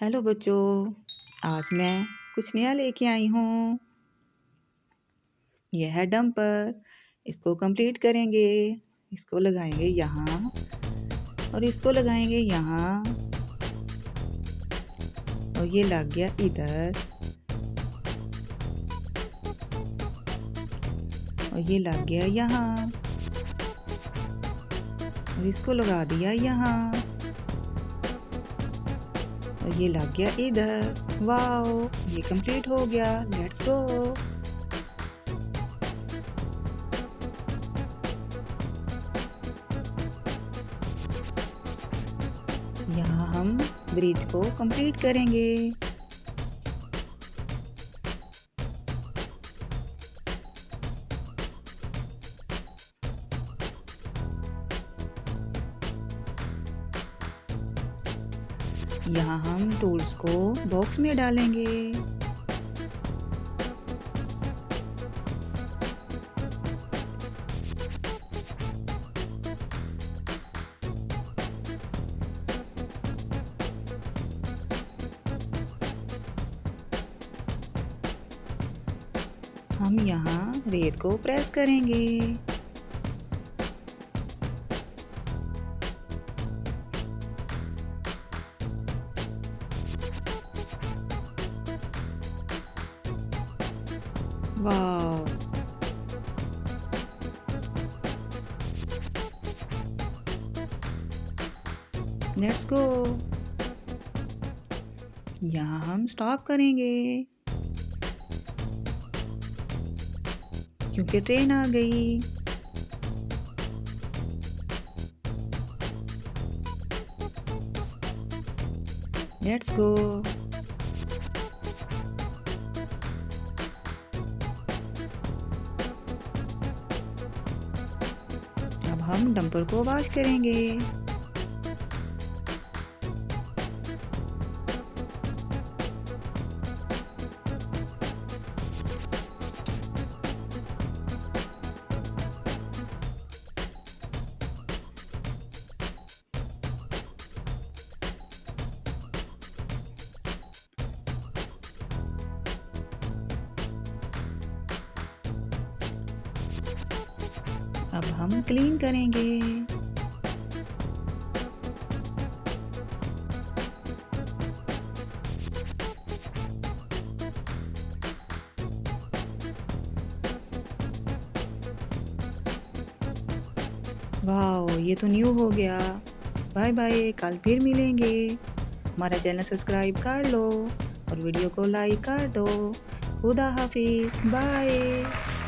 Hello बच्चों, आज मैं कुछ नया लेके आई हूँ। यह है डंपर। इसको कंप्लीट करेंगे। इसको लगाएंगे यहाँ और इसको लगाएंगे यहाँ और ये लग गया इधर और ये लग गया यहाँ और इसको लगा दिया यहाँ और ये लग गया इधर। वाओ, ये कंप्लीट हो गया। Let's go. यहाँ हम ब्रिज को कंप्लीट करेंगे। यहाँ हम टूल्स को बॉक्स में डालेंगे। हम यहाँ रेत को प्रेस करेंगे। वाव, लेट्स गो। यहाँ हम स्टॉप करेंगे क्योंकि ट्रेन आ गई। Let's go. अब हम डंपर को वॉश करेंगे। अब हम क्लीन करेंगे। वाह, ये तो न्यू हो गया। बाय बाय, कल फिर मिलेंगे। हमारा चैनल सब्सक्राइब कर लो और वीडियो को लाइक कर दो। खुदा हाफिज, बाय।